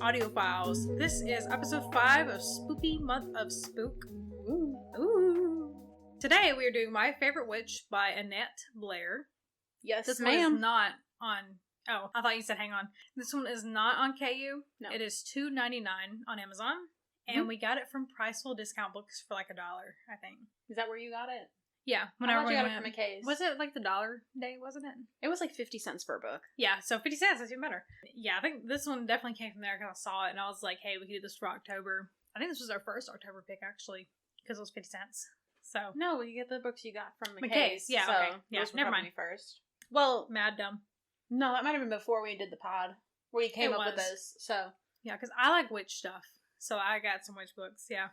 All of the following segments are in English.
Audiophiles. This is episode 5 of Spoopy Month of Spook. Ooh. Today we are doing My Favorite Witch by Annette Blair. Yes, this ma'am. one is not on... Oh, I thought you said hang on. This one is not on KU. No. It is $2.99 on Amazon. And we got it from Priceful Discount Books for like $1, I think. Is that where you got it? Yeah. I thought you got it from McKay's. Was it like the dollar day, wasn't it? It was like 50 cents per book. Yeah, so 50 cents, that's even better. Yeah, I think this one definitely came from there because I saw it and I was like, hey, we could do this for October. I think this was our first October pick, actually, because it was 50 cents. So No, you get the books you got from McKay's. Yeah, so okay. Yeah, those were never probably mind. first. Well, Mad dumb. no, that might have been before we did the pod, where you came It up with was. this. So Yeah, because I like witch stuff. So I got some witch books, yeah.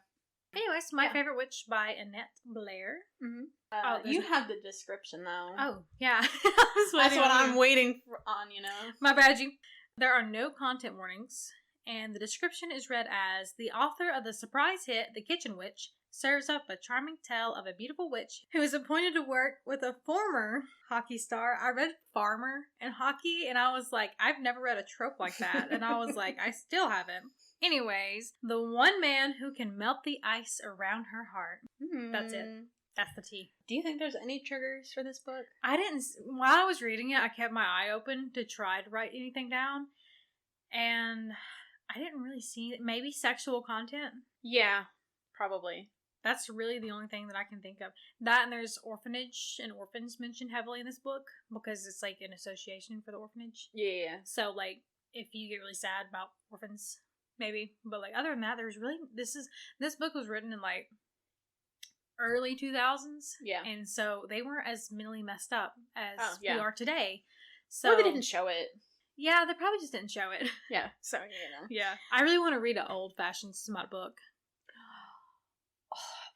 Anyways, My Favorite Witch by Annette Blair. Mm-hmm. You have the description, though. Oh, yeah. That's what I'm waiting on, you know. My bad, you. There are no content warnings, and the description is read as, the author of the surprise hit, The Kitchen Witch, serves up a charming tale of a beautiful witch who is appointed to work with a former hockey star. I read farmer and hockey, and I was like, I've never read a trope like that. And I was like, I still haven't. Anyways, the one man who can melt the ice around her heart. That's it. That's the tea. Do you think there's any triggers for this book? I didn't, while I was reading it, I kept my eye open to try to write anything down. And I didn't really see it. Maybe sexual content. Yeah, probably. That's really the only thing that I can think of. That, and there's orphanage and orphans mentioned heavily in this book because it's like an association for the orphanage. Yeah. So like, if you get really sad about orphans, maybe. But like, other than that, there's really, this book was written in like early 2000s. Yeah. And so they weren't as mentally messed up as we yeah. are today. So Or they didn't show it. Yeah, they probably just didn't show it. Yeah. So, you know. Yeah. I really want to read an old-fashioned smut book.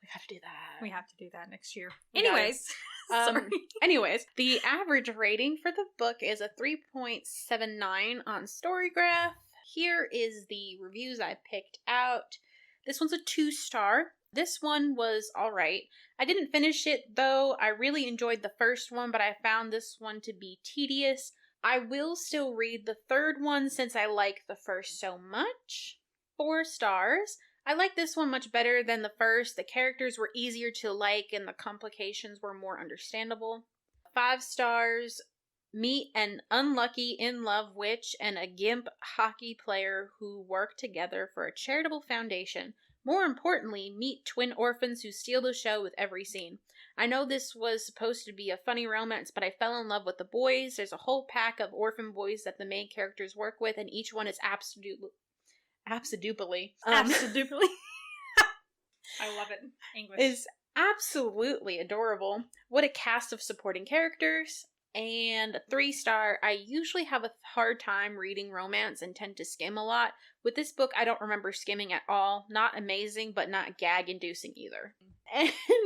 We have to do that. We have to do that next year. We Anyways. Sorry. Anyways, the average rating for the book is a 3.79 on Storygraph. Here is the reviews I picked out. This one's a 2-star. This one was alright. I didn't finish it, though. I really enjoyed the first one, but I found this one to be tedious. I will still read the third one since I like the first so much. 4 stars. I like this one much better than the first. The characters were easier to like and the complications were more understandable. 5 stars. Meet an unlucky in-love witch and a gimp hockey player who work together for a charitable foundation. More importantly, meet twin orphans who steal the show with every scene. I know this was supposed to be a funny romance, but I fell in love with the boys. There's a whole pack of orphan boys that the main characters work with, and each one is absolutely. I love it. English. Is absolutely adorable. What a cast of supporting characters. And a 3-star. I usually have a hard time reading romance and tend to skim a lot. With this book, I don't remember skimming at all. Not amazing, but not gag-inducing either.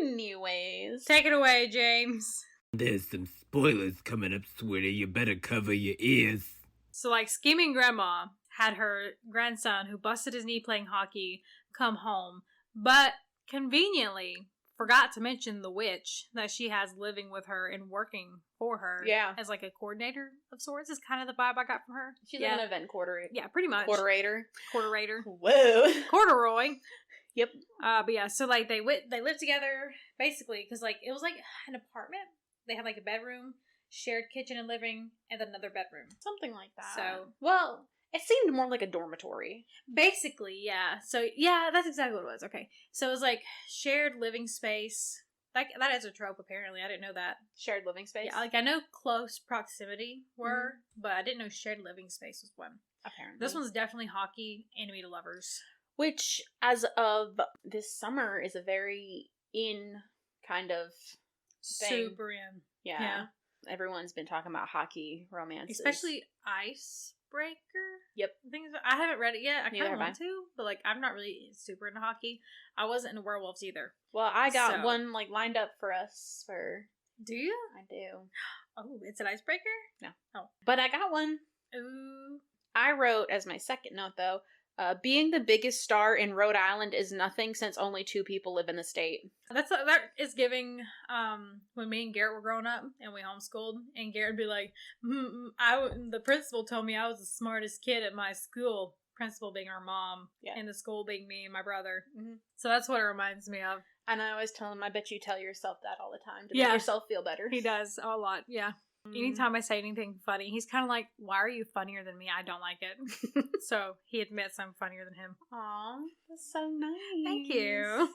Anyways. Take it away, James. There's some spoilers coming up, sweetie. You better cover your ears. So, like, scheming grandma had her grandson, who busted his knee playing hockey, come home, but conveniently forgot to mention the witch that she has living with her and working for her. Yeah. As like a coordinator of sorts is kind of the vibe I got from her. She's like an event coordinator. Yeah, pretty much. Quarterator. Whoa. Corduroy. Yep. But yeah, so like they lived together basically because like it was like an apartment. They had like a bedroom, shared kitchen and living, and then another bedroom. Something like that. So, well, it seemed more like a dormitory. Basically, yeah. So, yeah, that's exactly what it was. Okay. So, it was like shared living space. Like, that is a trope, apparently. I didn't know that. Shared living space? Yeah, like, I know close proximity were, but I didn't know shared living space was one. Apparently. This one's definitely hockey, enemy to lovers. Which, as of this summer, is a very in kind of thing. Super in. Yeah. Everyone's been talking about hockey romances. Especially Icebreaker. Yep. I haven't read it yet. I kind Neither of have want to, but like I'm not really super into hockey. I wasn't into werewolves either. Well, I got one like lined up for us for. Do you? I do. Oh, it's an icebreaker? No. Oh. But I got one. Ooh. I wrote as my second note though, being the biggest star in Rhode Island is nothing since only 2 people live in the state. That is giving, when me and Garrett were growing up and we homeschooled, and Garrett would be like, the principal told me I was the smartest kid at my school. principal being our mom, and the school being me and my brother. Mm-hmm. So that's what it reminds me of. And I always tell him, I bet you tell yourself that all the time to make yourself feel better. He does a lot, yeah. Anytime I say anything funny, he's kind of like, why are you funnier than me? I don't like it. So he admits I'm funnier than him. Aw, that's so nice. Thank you.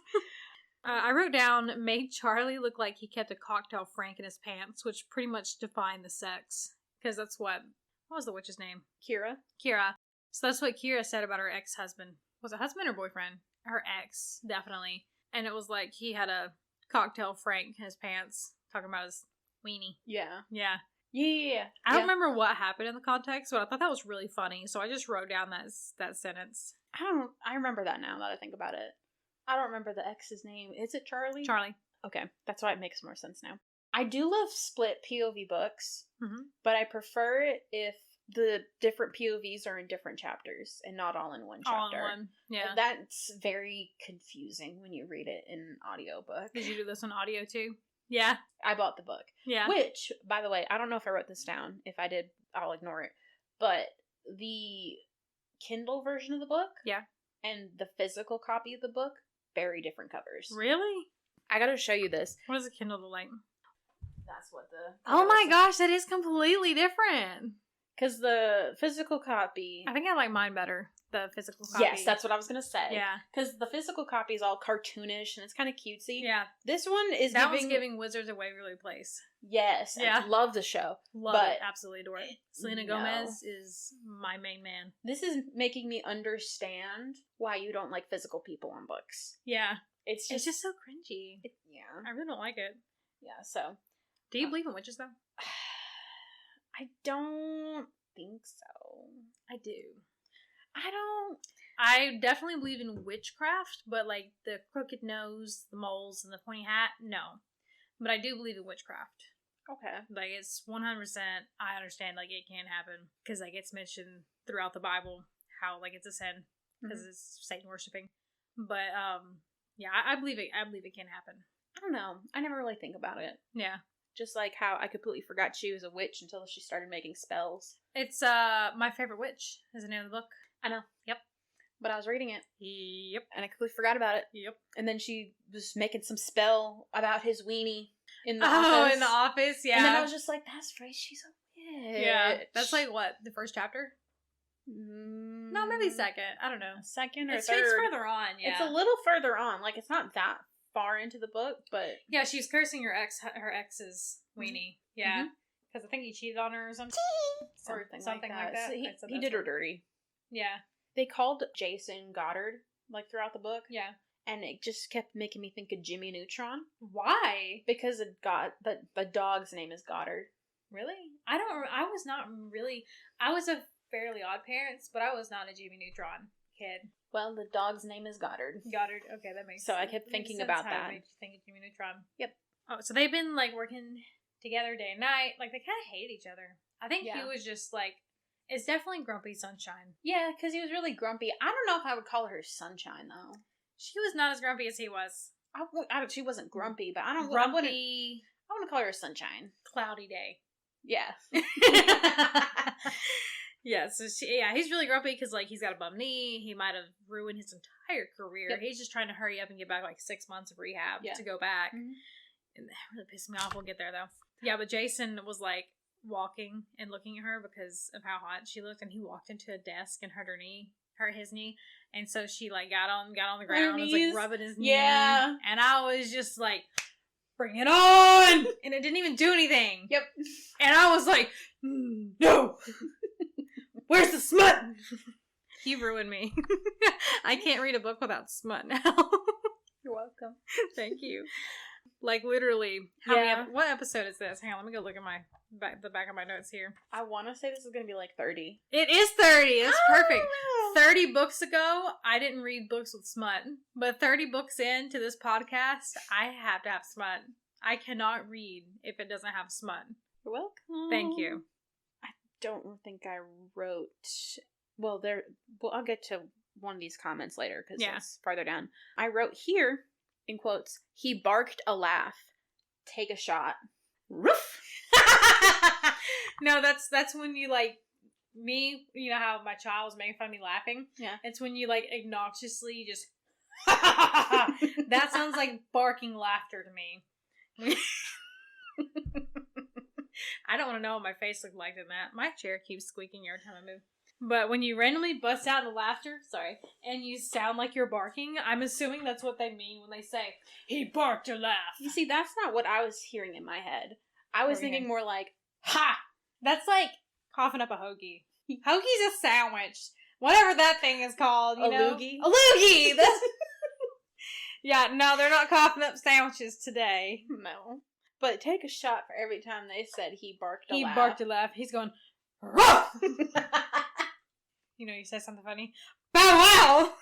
I wrote down, made Charlie look like he kept a cocktail Frank in his pants, which pretty much defined the sex. Because that's what was the witch's name? Kira. So that's what Kira said about her ex-husband. Was it husband or boyfriend? Her ex, definitely. And it was like he had a cocktail Frank in his pants, talking about his weenie. Yeah. Yeah. Yeah. I don't remember what happened in the context, but I thought that was really funny, so I just wrote down that sentence. I remember that now that I think about it. I don't remember the ex's name. Is it Charlie? Charlie. Okay, that's why it makes more sense now. I do love split POV books, but I prefer it if the different POVs are in different chapters and not all in one chapter. All in one, yeah. That's very confusing when you read it in an audiobook. Did you do this on audio too? Yeah. I bought the book. Yeah. Which, by the way, I don't know if I wrote this down. If I did, I'll ignore it. But the Kindle version of the book and the physical copy of the book, very different covers. Really? I gotta show you this. What does a Kindle look like? That's what the... Oh my gosh, that is completely different. Because the physical copy... I think I like mine better, the physical copy. Yes, that's what I was gonna say. Yeah. Because the physical copy is all cartoonish and it's kind of cutesy. Yeah. This one is one's giving Wizards of Waverly Place. Yes. Yeah. I love the show. Love it. Absolutely adore it. Selena Gomez is my main man. This is making me understand why you don't like physical people on books. Yeah. It's just so cringy. I really don't like it. Yeah, so... Do you believe in witches, though? I don't think so. I do. I definitely believe in witchcraft, but like the crooked nose, the moles, and the pointy hat, no. But I do believe in witchcraft. Okay. Like, it's 100%, I understand, like, it can happen. Because, like, it's mentioned throughout the Bible how, like, it's a sin. Because it's Satan worshipping. But, yeah, I believe it. I believe it can happen. I don't know. I never really think about it. Yeah. Just like how I completely forgot she was a witch until she started making spells. It's, My Favorite Witch is the name of the book. I know. Yep. But I was reading it. Yep. And I completely forgot about it. Yep. And then she was making some spell about his weenie in the office. Oh, in the office, yeah. And then I was just like, that's right, she's a witch. Yeah. That's like, what, the first chapter? No, maybe second. I don't know. Second or it's third. It's further on, yeah. It's a little further on. Like, it's not that far into the book, but... Yeah, she's cursing her ex's weenie. Yeah. Because I think he cheated on her or something. Something like that. So he did her dirty. Yeah. They called Jason Goddard, like, throughout the book. Yeah. And it just kept making me think of Jimmy Neutron. Why? Because the dog's name is Goddard. Really? I was a Fairly Odd Parents, but I was not a Jimmy Neutron kid. Well, the dog's name is Goddard. Goddard. Okay, that makes sense. So I kept thinking about that. Made you think of Jimmy Neutron. Yep. Oh, so they've been, like, working together day and night. Like, they kind of hate each other. I think he was just, like, it's definitely Grumpy Sunshine. Yeah, because he was really grumpy. I don't know if I would call her Sunshine, though. She was not as grumpy as he was. She wasn't grumpy, but I don't... Grumpy. I want to call her Sunshine. Cloudy day. Yeah. Yeah, so he's really grumpy because, like, he's got a bum knee. He might have ruined his entire career. Yep. He's just trying to hurry up and get back, like, 6 months of rehab to go back. Mm-hmm. And that really pissed me off. We'll get there, though. Yeah, but Jason was, like, walking and looking at her because of how hot she looked, and he walked into a desk and hurt his knee. And so she, like, got on the ground and was, like, rubbing his knee. Yeah. And I was just like, bring it on! And it didn't even do anything. Yep. And I was like, no! Where's the smut? You ruined me. I can't read a book without smut now. You're welcome. Thank you. Like, literally, what episode is this? Hang on, let me go look at the back of my notes here. I want to say this is going to be like 30. It is 30. That's perfect. 30 books ago, I didn't read books with smut. But 30 books into this podcast, I have to have smut. I cannot read if it doesn't have smut. You're welcome. Thank you. I don't think I wrote... Well, I'll get to one of these comments later because it's farther down. I wrote here, in quotes, he barked a laugh. Take a shot. Roof. No, that's when you, like, me, you know how my child was making fun of me laughing? Yeah. It's when you, like, obnoxiously just, that sounds like barking laughter to me. I don't want to know what my face looked like in that. My chair keeps squeaking every time I move. But when you randomly bust out in laughter, and you sound like you're barking, I'm assuming that's what they mean when they say, he barked a laugh. You see, that's not what I was hearing in my head. I was thinking more like, ha! That's like coughing up a hoagie. Hoagie's a sandwich. Whatever that thing is called, you know? loogie? A loogie! That's... Yeah, no, they're not coughing up sandwiches today. No. But take a shot for every time they said he barked a laugh. He barked a laugh. He's going, ruff! You know, you say something funny. Bow wow!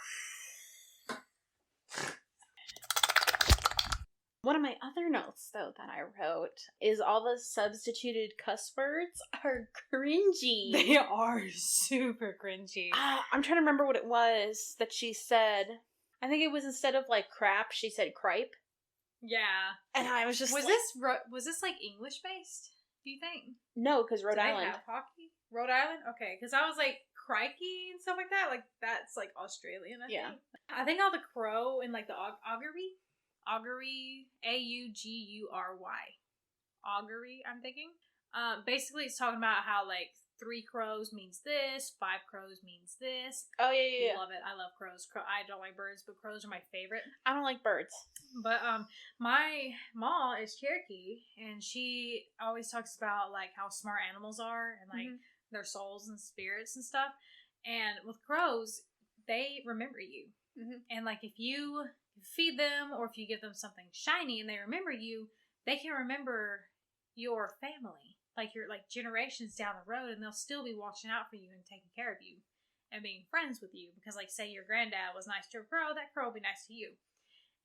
One of my other notes, though, that I wrote is all the substituted cuss words are cringy. They are super cringy. I'm trying to remember what it was that she said. I think it was instead of, like, crap, she said cripe. Yeah. And I was just was this like English based, do you think? No, because Rhode Island. They have hockey? Rhode Island? Okay, because I was like, crikey and stuff like that. Like, that's like Australian, I think. I think all the crow and like the augury, Augury, augury, I'm thinking. Basically it's talking about how like 3 crows means this, 5 crows means this. Oh, yeah. Love it. I love crows. I don't like birds, but crows are my favorite. I don't like birds. But my mom is Cherokee, and she always talks about like how smart animals are and like their souls and spirits and stuff. And with crows, they remember you. And like if you feed them or if you give them something shiny and they remember you, they can remember your family. Like your generations down the road, and they'll still be watching out for you and taking care of you and being friends with you. Because like say your granddad was nice to a crow, that crow will be nice to you.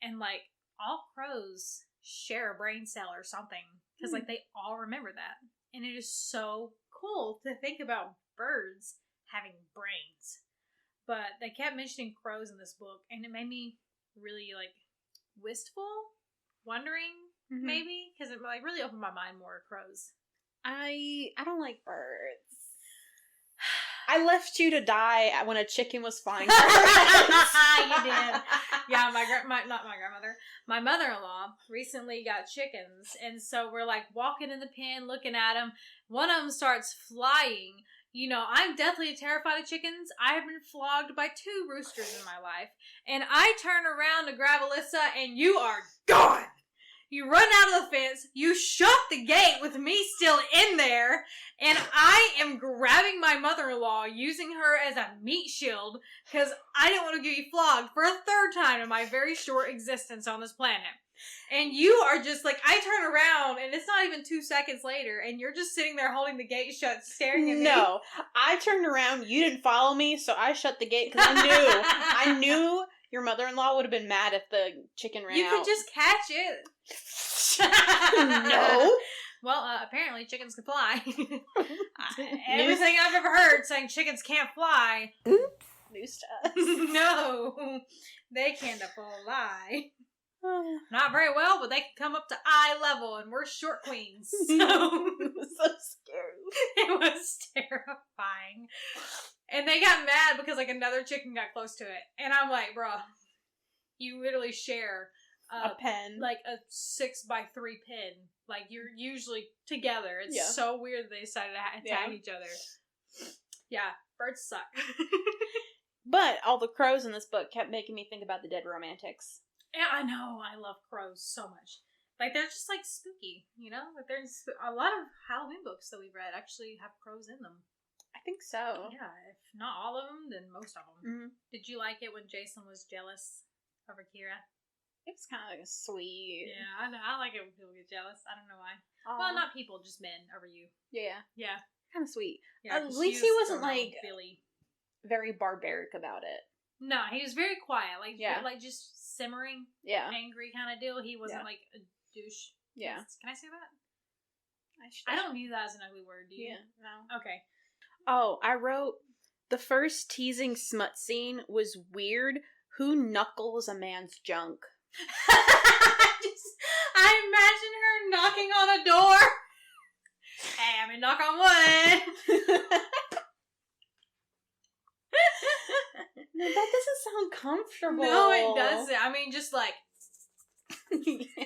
And like all crows share a brain cell or something, because like they all remember that. And it is so cool to think about birds having brains. But they kept mentioning crows in this book, and it made me really like wistful, wondering maybe, because it like really opened my mind more to crows. I don't like birds. I left you to die when a chicken was flying. You did. Yeah, my mother-in-law recently got chickens, and so we're like walking in the pen, looking at them. One of them starts flying. You know, I'm deathly terrified of chickens. I've been flogged by 2 roosters in my life, and I turn around to grab Alyssa, and you are gone. You run out of the fence, you shut the gate with me still in there, and I am grabbing my mother-in-law, using her as a meat shield, because I didn't want to get you flogged for a 3rd time in my very short existence on this planet. And you are just like, I turn around, and it's not even 2 seconds later, and you're just sitting there holding the gate shut, staring at me. No, I turned around, you didn't follow me, so I shut the gate, because I knew your mother-in-law would have been mad if the chicken ran out. You could just catch it. No. Well, apparently chickens can fly. Everything I've ever heard saying chickens can't fly. Oops. News to us. No, they can't fly. Not very well, but they can come up to eye level, and we're short queens. So. It was so scary. It was terrifying. And they got mad because like another chicken got close to it. And I'm like, bruh, you literally share a pen. Like a 6x3 pen. Like you're usually together. It's so weird that they decided to attack each other. Yeah, birds suck. But all the crows in this book kept making me think about the Dead Romantics. Yeah, I know. I love crows so much. Like, they're just, like, spooky, you know? Like, there's a lot of Halloween books that we've read actually have crows in them. I think so. Yeah, if not all of them, then most of them. Mm-hmm. Did you like it when Jason was jealous over Kira? It was kind of like a sweet. Yeah, I know. I like it when people get jealous. I don't know why. Aww. Well, not people, just men over you. Yeah. Yeah. Kind of sweet. Yeah, at least he wasn't, like, Billy. Very barbaric about it. No, he was very quiet. Like, like just simmering, angry kind of deal. He wasn't, like, a douche. Yeah. Can I say that? I don't view that as an ugly word, do you? Yeah, no. Okay. Oh, I wrote, the first teasing smut scene was weird. Who knuckles a man's junk? I imagine her knocking on a door. Hey, I'm gonna knock on wood. comfortable. No, it doesn't. I mean, just like Yeah.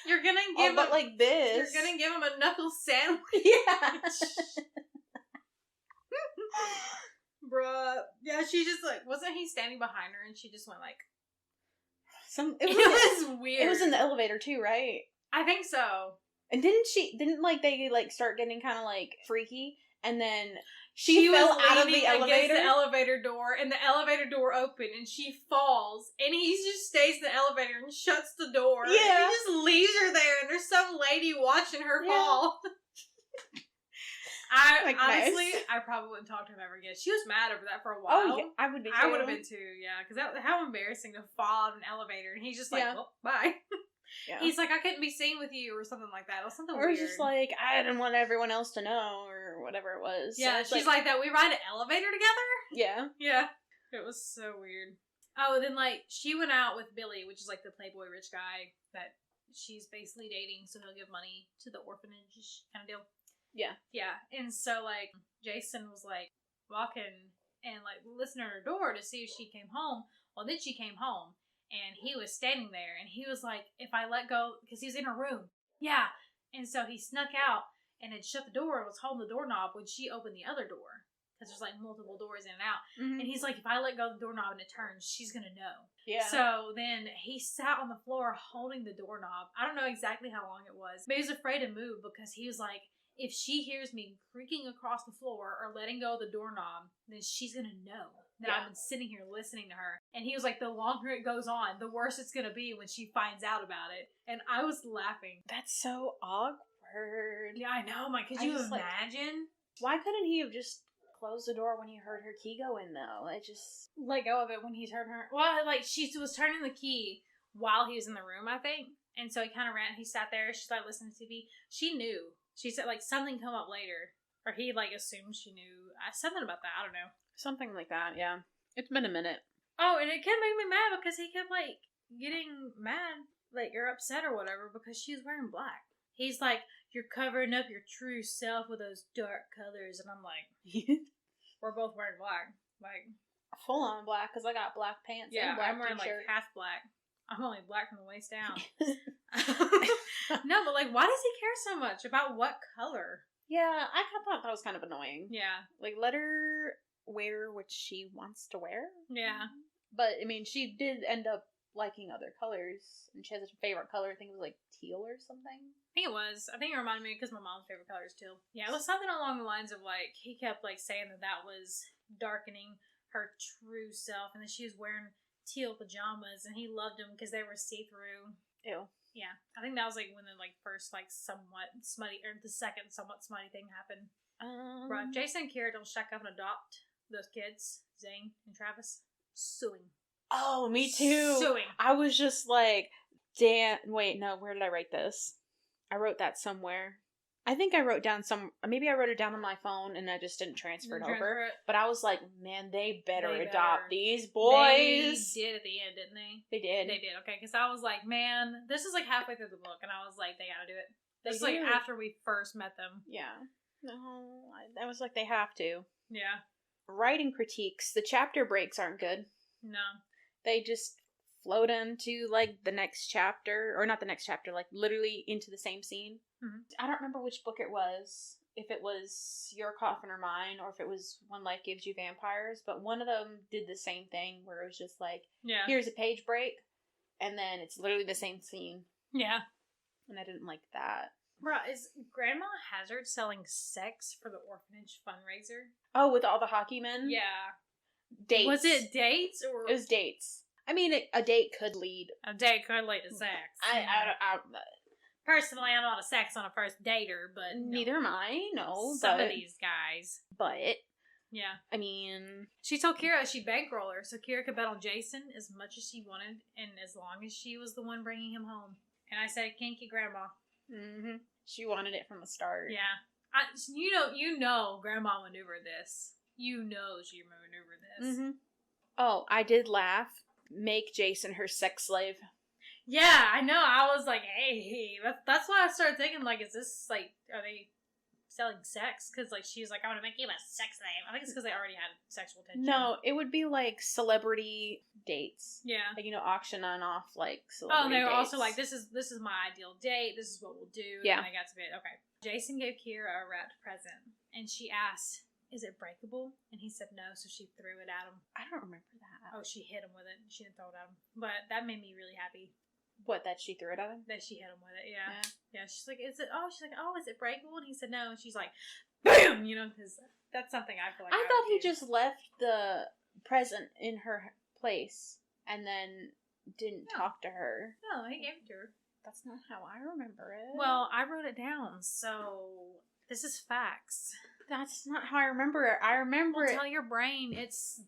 you're gonna give but him like this. You're gonna give him a knuckle sandwich, Yeah. bruh. Yeah, she just like wasn't he standing behind her, and she just went like It was weird. It was in the elevator too, right? I think so. And didn't like they like start getting kind of like freaky, and then she fell was out of leaning the elevator. against the elevator door, and the elevator door opened, and she falls, and he just stays in the elevator and shuts the door. Yeah. And he just leaves her there, and there's some lady watching her fall. Honestly, nice. I probably wouldn't talk to him ever again. She was mad over that for a Oh, while. yeah, I would be. I would have been too, yeah, because how embarrassing to fall out of an elevator, and he's just like, well, bye. Yeah. He's like, I couldn't be seen with you, or something like that. Or something or weird. just like, I didn't want everyone else to know, or whatever it was. Yeah, So she's like that. We ride an elevator together? yeah. Yeah. It was so weird. Oh, then, like, she went out with Billy, which is, like, the playboy rich guy that she's basically dating, so he'll give money to the orphanage kind of deal. Yeah. Yeah. And so, like, Jason was, like, walking and, like, listening at her door to see if she came home. Well, then she came home. And he was standing there, and he was like, if I let go, because he was in her room. Yeah. And so he snuck out and had shut the door and was holding the doorknob when she opened the other door. Because there's, like, multiple doors in and out. Mm-hmm. And he's like, if I let go of the doorknob and it turns, she's going to know. Yeah. So then he sat on the floor holding the doorknob. I don't know exactly how long it was, but he was afraid to move because he was like, if she hears me creaking across the floor or letting go of the doorknob, then she's going to know that I've been sitting here listening to her. And he was like, the longer it goes on, the worse it's going to be when she finds out about it. And I was laughing. That's so awkward. Yeah, I know. I'm like, could you imagine? Why couldn't he have just closed the door when he heard her key go in, though? It just... let go of it when he turned her... Well, like, she was turning the key while he was in the room, I think. And so he kind of ran. He sat there. She's like listening to TV. She knew. She said, like, something come up later. Or he, like, assumed she knew. Something about that. I don't know. Something like that, yeah. It's been a minute. Oh, and it kept making me mad because he kept, like, getting mad, like, or upset or whatever because she was wearing black. He's like, you're covering up your true self with those dark colors. And I'm like, we're both wearing black. Like, full on black because I got black pants and black I'm wearing, t-shirt. like, half black. I'm only black from the waist down. No, but, like, why does he care so much about what color? Yeah, I thought that was kind of annoying. Yeah. Like, let her wear what she wants to wear. Yeah. But, I mean, she did end up liking other colors. And she has a favorite color. I think it was, like, teal or something. I think it was. I think it reminded me because my mom's favorite color is teal. Yeah, it was something along the lines of, like, he kept, like, saying that was darkening her true self. And then she was wearing teal pajamas, and he loved them because they were see-through. Ew. Yeah. I think that was, like, when the, like, first, like, somewhat smutty, or the second somewhat smutty thing happened. Bro, if Jason and Kira don't shack up and adopt those kids, Zane and Travis, suing. Oh, me too. Suing. I was just like, damn. Wait, no, where did I write this? I wrote that somewhere. I think I wrote down maybe I wrote it down on my phone and I just didn't transfer it over. But I was like, man, they better adopt these boys. They did at the end, didn't they? They did. They did, okay. Because I was like, man, this is like halfway through the book, and I was like, they gotta do it. This is like after we first met them. Yeah. No, I was like, they have to. Yeah. Writing critiques. The chapter breaks aren't good. No. They just float into, like, the next chapter. Or not the next chapter, like, literally into the same scene. Mm-hmm. I don't remember which book it was. If it was Your Coffin or Mine, or if it was One Life Gives You Vampires. But one of them did the same thing, where it was just like, here's a page break. And then it's literally the same scene. Yeah. And I didn't like that. Bruh, is Grandma Hazard selling sex for the orphanage fundraiser? Oh, with all the hockey men? Yeah. Dates. Was it dates or? It was dates. I mean, a date could lead. A date could lead to sex. Personally, I'm not a sex on a first dater, but neither am I. No, some of these guys. But yeah, I mean, she told Kira she'd bankroll her, so Kira could bet on Jason as much as she wanted, and as long as she was the one bringing him home. And I said, "Kinky Grandma." Mm-hmm. She wanted it from the start. Yeah, you know, Grandma maneuvered this. You know she maneuvered this. Mm-hmm. Oh, I did laugh. Make Jason her sex slave. Yeah, I know. I was like, hey, that's why I started thinking, like, is this, like, are they selling sex because like she was like, I want to make you a sex name. I think it's because they already had sexual tension. No, it would be like celebrity dates. Yeah. Like, auctioning off like Oh, celebrity they were dates. also like, this is my ideal date. This is what we'll do. Yeah. And they got to bed. Okay. Jason gave Kira a wrapped present, and she asked, "Is it breakable?" And he said no, so she threw it at him. I don't remember that. Oh, she hit him with it. She didn't throw it at him, but that made me really happy. What, that she threw it at him? That she hit him with it. Yeah. Yeah. She's like, is it breakable? And he said no. And she's like, BAM! Because that's something I feel like I thought he just left the present in her place and then didn't talk to her. No, he gave it to her. That's not how I remember it. Well, I wrote it down, so this is facts. That's not how I remember it. I remember it. Tell your brain it's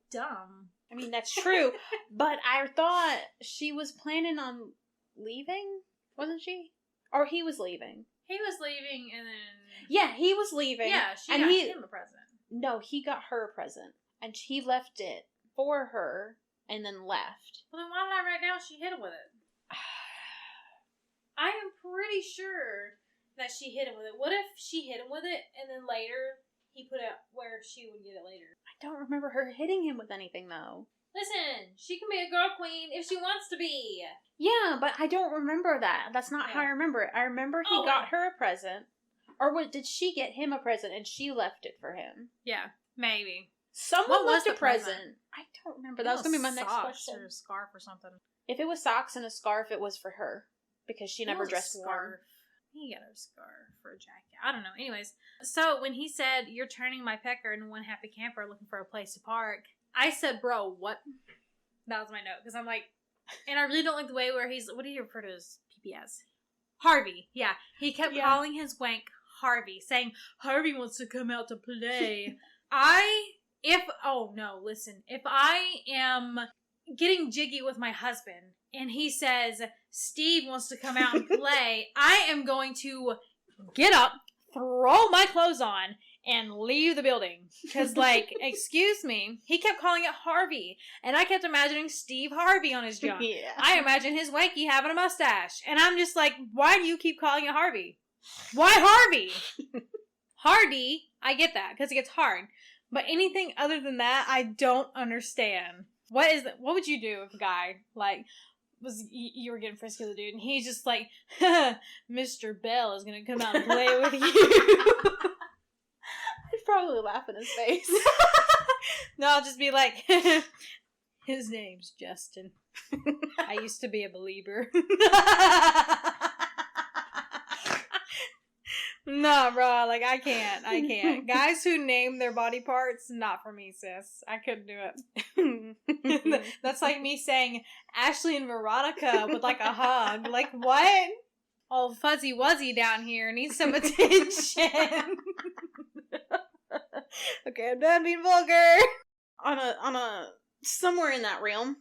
dumb. I mean, that's true, but I thought she was planning on leaving, wasn't she? Or he was leaving. He was leaving, and then... Yeah, he was leaving. Yeah, she got him a present. No, he got her a present, and he left it for her, and then left. Well, then why did I write down she hit him with it? I am pretty sure that she hit him with it. What if she hit him with it, and then later he put it where she would get it later? I don't remember her hitting him with anything, though. Listen, she can be a girl queen if she wants to be. Yeah, but I don't remember that. That's not how I remember it. I remember he got her a present. Or what, did she get him a present and she left it for him? Yeah, maybe. Someone left was a present. I don't remember. That was going to be my next question. Or a scarf or something. If it was socks and a scarf, it was for her. Because she never dressed warm. He got her a scarf for a jacket. I don't know. Anyways, so when he said, "You're turning my pecker into one happy camper looking for a place to park," I said, "Bro, what?" That was my note. Because I'm like, and I really don't like the way where he's, what do you refer to as PPS? Harvey. Yeah. He kept calling his wank Harvey, saying, Harvey wants to come out to play. If I am getting jiggy with my husband and he says, Steve wants to come out and play, I am going to get up, throw my clothes on, and leave the building. Because, excuse me, he kept calling it Harvey. And I kept imagining Steve Harvey on his junk. Yeah. I imagine his wanky having a mustache. And I'm just like, why do you keep calling it Harvey? Why Harvey? Hardy, I get that, because it gets hard. But anything other than that, I don't understand. What would you do if a guy, you were getting frisky with a dude, and he's just like, Mr. Bell is going to come out and play with you. I'd probably laugh in his face. No, I'll just be like, his name's Justin. I used to be a believer. No, bro, I can't. Guys who name their body parts, not for me, sis. I couldn't do it. That's like me saying Ashley and Veronica with a hug. What? Old Fuzzy Wuzzy down here needs some attention. Okay, I'm done being vulgar. On a somewhere in that realm.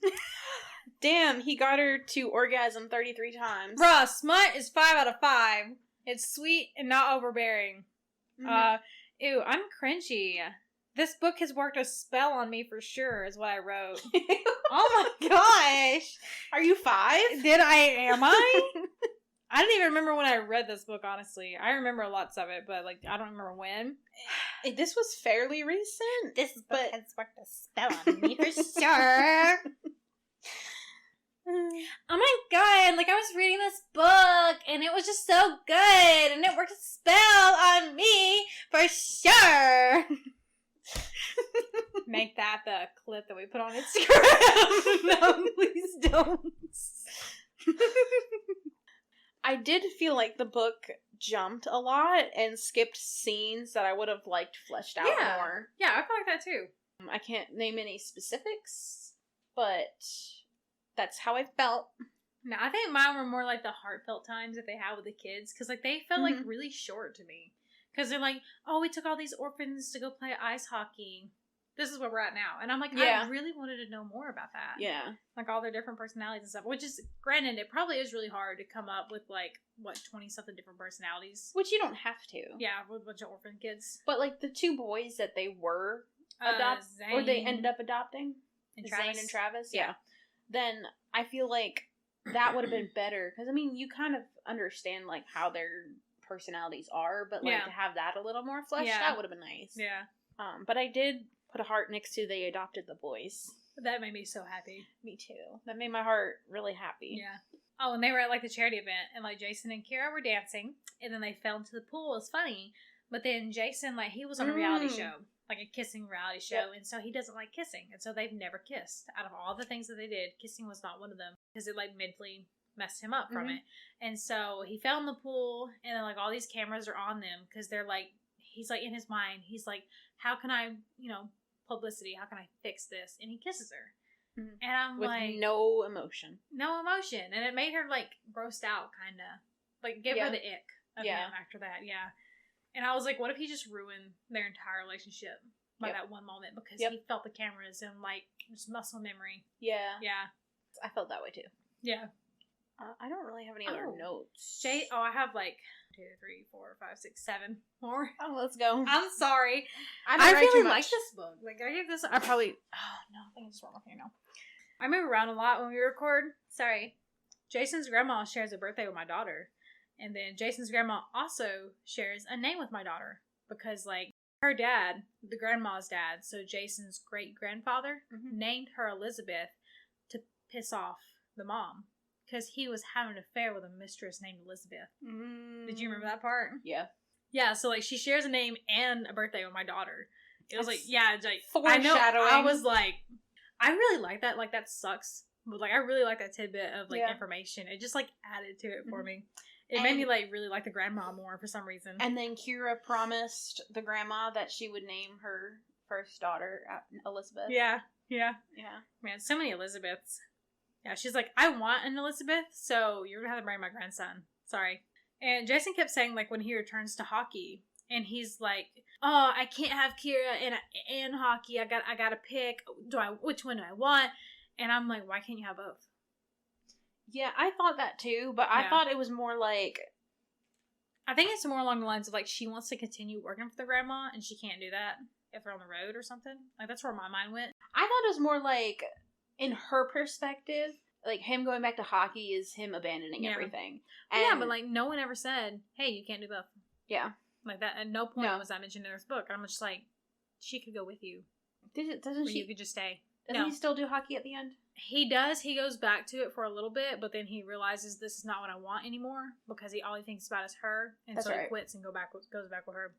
Damn, he got her to orgasm 33 times. Bruh, smut is 5 out of 5. It's sweet and not overbearing. Mm-hmm. Ew, I'm cringy. This book has worked a spell on me for sure, is what I wrote. Oh my gosh! Are you 5? Am I? I didn't even remember when I read this book, honestly. I remember lots of it, but I don't remember when. This was fairly recent. This book has worked a spell on me for sure. Oh my god, I was reading this book and it was just so good and it worked a spell on me for sure. Make that the clip that we put on Instagram. No, please don't. I did feel like the book jumped a lot and skipped scenes that I would have liked fleshed out more. Yeah, I feel like that too. I can't name any specifics, but that's how I felt. No, I think mine were more the heartfelt times that they had with the kids. Because, they felt, really short to me. Because they're like, oh, we took all these orphans to go play ice hockey. This is where we're at now. And I'm like, I really wanted to know more about that. Yeah. All their different personalities and stuff. Which is, granted, it probably is really hard to come up with, 20-something different personalities. Which you don't have to. Yeah, with a bunch of orphan kids. But, the 2 boys that they were or they ended up adopting. And Zane and Travis. Yeah. Then I feel like that would have been better. Because, you kind of understand, how their personalities are, but like Yeah. to have that a little more fleshed Yeah. out would have been nice. Yeah. But I did put a heart next to they adopted the boys. That made me so happy. Me too. That made my heart really happy. Yeah. Oh, and they were at like the charity event, and like Jason and Kira were dancing, and then they fell into the pool. It's funny, but then Jason, like, he was on a reality show, like a kissing reality show, and so he doesn't like kissing, and so they've never kissed. Out of all the things that they did, kissing was not one of them because it like mentally messed him up from it. And so he fell in the pool, and then like all these cameras are on them because they're like, he's like in his mind, he's like, how can I, publicity? How can I fix this? And he kisses her. And I'm with like, no emotion. No emotion. And it made her like grossed out, kind of. Like, give her the ick of him after that. Yeah. And I was like, what if he just ruined their entire relationship by that one moment because he felt the cameras and like just muscle memory. Yeah. Yeah. I felt that way too. Yeah. I don't really have any other notes. I have like 2, 3, 4, 5, 6, 7 more. Oh, let's go. I'm sorry. I really like this book. Like, I give this. I probably. Oh no, I think it's wrong here now. I move around a lot when we record. Sorry. Jason's grandma shares a birthday with my daughter, and then Jason's grandma also shares a name with my daughter because, like, her dad, the grandma's dad, so Jason's great grandfather, named her Elizabeth to piss off the mom. Because he was having an affair with a mistress named Elizabeth. Did you remember that part? Yeah. Yeah, so, like, she shares a name and a birthday with my daughter. It was like, it's like, foreshadowing. I was like, I really like that. Like, that sucks. But, like, I really like that tidbit of, like, information. It just, like, added to it for me. It made me, like, really like the grandma more for some reason. And then Kira promised the grandma that she would name her first daughter Elizabeth. Yeah. Man, so many Elizabeths. Yeah, she's like, I want an Elizabeth, so you're gonna have to marry my grandson. Sorry. And Jason kept saying, like, when he returns to hockey, and he's like, oh, I can't have Kira and hockey. I gotta pick. Which one do I want? And I'm like, why can't you have both? Yeah, I thought that too, but I thought it was more like, I think it's more along the lines of, like, she wants to continue working for the grandma, and she can't do that if they're on the road or something. Like, that's where my mind went. I thought it was more like, in her perspective, like, him going back to hockey is him abandoning everything. And yeah, but, like, no one ever said, hey, you can't do both. Yeah. Like, that, at no point was that mentioned in this book. I'm just like, she could go with you. Doesn't she? You could just stay. Doesn't he still do hockey at the end? He does. He goes back to it for a little bit, but then he realizes this is not what I want anymore because all he thinks about is her, and so he quits and goes back with her.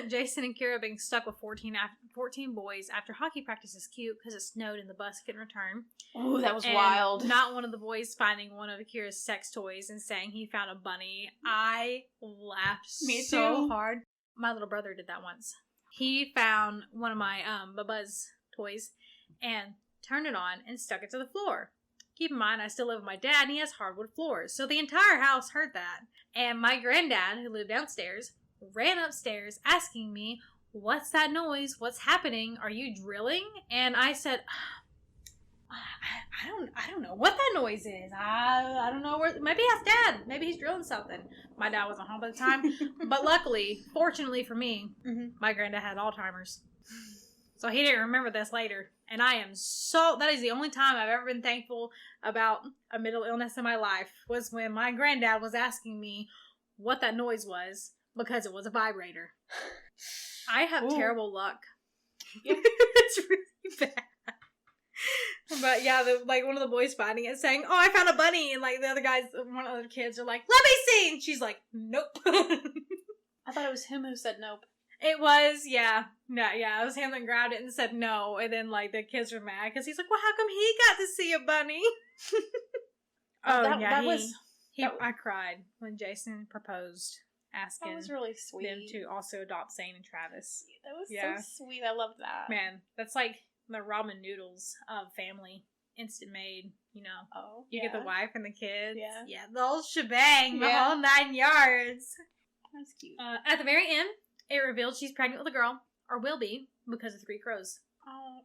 Jason and Kira being stuck with 14 boys after hockey practice is cute because it snowed and the bus couldn't return. Oh, that was wild. Not one of the boys finding one of Kira's sex toys and saying he found a bunny. I laughed so hard. My little brother did that once. He found one of my Bubba's toys and turned it on and stuck it to the floor. Keep in mind, I still live with my dad and he has hardwood floors, so the entire house heard that. And my granddad, who lived downstairs, ran upstairs asking me, what's that noise? What's happening? Are you drilling? And I said, I don't know what that noise is. I don't know where. Maybe ask Dad. Maybe he's drilling something. My dad wasn't home at the time. But luckily, fortunately for me, my granddad had Alzheimer's. So he didn't remember this later. And that is the only time I've ever been thankful about a mental illness in my life was when my granddad was asking me what that noise was. Because it was a vibrator. I have terrible luck. Yeah. It's really bad. But yeah, one of the boys finding it saying, oh, I found a bunny. And like the other guys, one of the other kids are like, let me see. And she's like, nope. I thought it was him who said nope. It was, yeah. No, yeah, it was him that grabbed it and said no. And then like the kids were mad because he's like, well, how come he got to see a bunny? I cried when Jason proposed. Asking that was really sweet. Them to also adopt Zane and Travis. That was so sweet. I loved that. Man, that's like the ramen noodles of family. Instant made, Oh, you get the wife and the kids. Yeah, the whole shebang, the whole 9 yards. That's cute. At the very end, it revealed she's pregnant with a girl, or will be, because of 3 crows.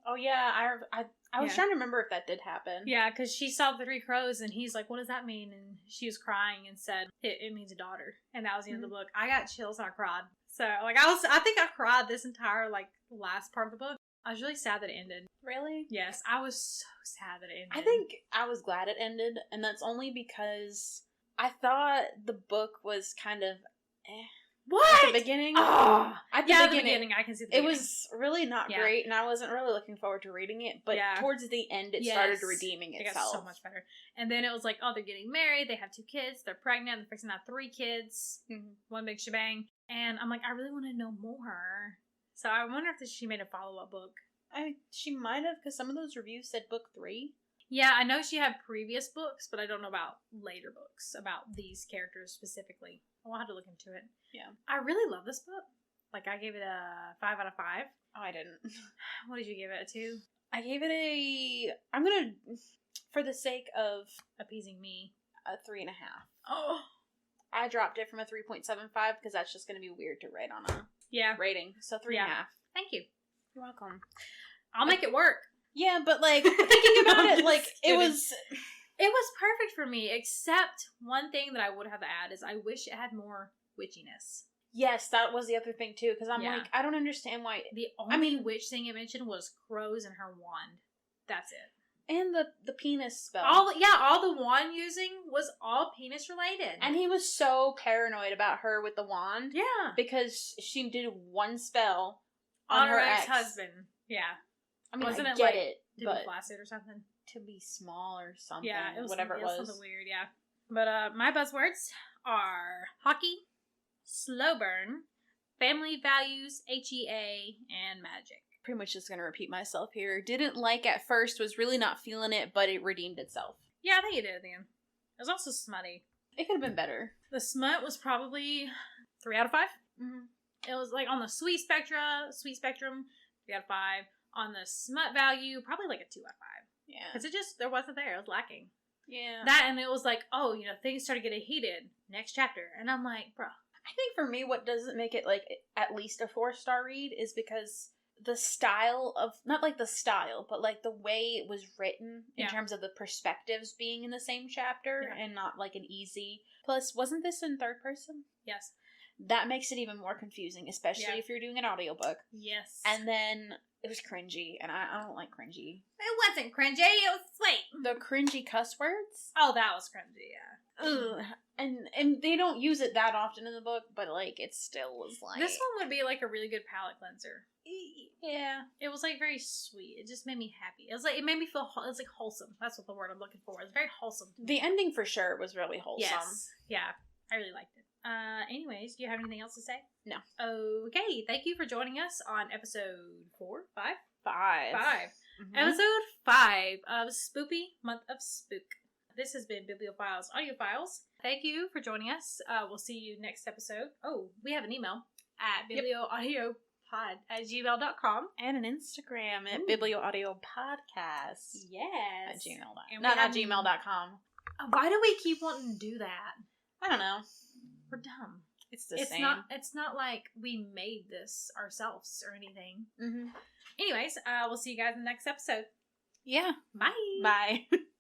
Oh yeah, I was trying to remember if that did happen. Yeah, because she saw the 3 crows, and he's like, what does that mean? And she was crying and said, it means a daughter. And that was the end of the book. I got chills and I cried. So, like, I think I cried this entire, like, last part of the book. I was really sad that it ended. Really? Yes, I was so sad that it ended. I think I was glad it ended, and that's only because I thought the book was kind of What? At the beginning? Oh, At the beginning. I can see the It beginning. was really not great, and I wasn't really looking forward to reading it, but towards the end, it started redeeming itself. It got so much better. And then it was like, oh, they're getting married, they have 2 kids, they're pregnant, they're fixing to have 3 kids, one big shebang. And I'm like, I really want to know more. So I wonder if she made a follow-up book. She might have, because some of those reviews said book 3. Yeah, I know she had previous books, but I don't know about later books, about these characters specifically. I'll have to look into it. Yeah. I really love this book. Like, I gave it a 5 out of 5. Oh, I didn't. What did you give it, a 2? I gave it I'm going to, for the sake of appeasing me, a 3.5. Oh. I dropped it from a 3.75 because that's just going to be weird to rate on a rating. So 3.5. Thank you. You're welcome. I'll make it work. Yeah, but like thinking about it, like it was perfect for me, except one thing that I would have to add is I wish it had more witchiness. Yes, that was the other thing too, because I'm like, I don't understand why. The only witch thing it mentioned was crows and her wand. That's it. And the penis spell. All the wand using was all penis related. And he was so paranoid about her with the wand. Yeah. Because she did one spell on her ex-husband. Yeah. I mean, wasn't I it get like, it, to but be flaccid or something? To be small or something. Yeah, it was whatever it was. something weird, yeah. But my buzzwords are hockey, slow burn, family values, HEA, and magic. Pretty much just going to repeat myself here. Didn't like at first, was really not feeling it, but it redeemed itself. Yeah, I think it did at the end. It was also smutty. It could have been better. The smut was probably 3 out of 5. Mm-hmm. It was like on the sweet spectrum, 3 out of 5. On the smut value, probably like a 2 out of 5. Yeah. Because there wasn't there. It was lacking. Yeah. That, and it was like, oh, things started getting heated. Next chapter. And I'm like, bro. I think for me, what doesn't make it like at least a 4-star read is because the style of, not like the style, but like the way it was written in terms of the perspectives being in the same chapter and not like an easy. Plus, wasn't this in 3rd person? Yes. That makes it even more confusing, especially if you're doing an audiobook. Yes. And then it was cringy, and I don't like cringy. It wasn't cringy, it was sweet. The cringy cuss words? Oh, that was cringy, yeah. Ugh. And they don't use it that often in the book, but like it still was like... This one would be like a really good palate cleanser. Yeah. It was like very sweet. It just made me happy. It made me feel, it was like wholesome. That's what the word I'm looking for. It's very wholesome. The ending for sure was really wholesome. Yes. Yeah. I really liked it. Anyways, do you have anything else to say? No. Okay, thank you for joining us on episode 4? 5? 5. Mm-hmm. Episode 5 of Spoopy Month of Spook. This has been Bibliophiles Audiophiles. Thank you for joining us. We'll see you next episode. Oh, we have an email at biblioaudiopod@gmail.com. And an Instagram at biblioaudiopodcast. Yes. At gmail.com. No, not gmail.com. Why do we keep wanting to do that? I don't know. We're dumb. It's the same. It's not like we made this ourselves or anything. Mm-hmm. Anyways, we'll see you guys in the next episode. Yeah. Bye. Bye.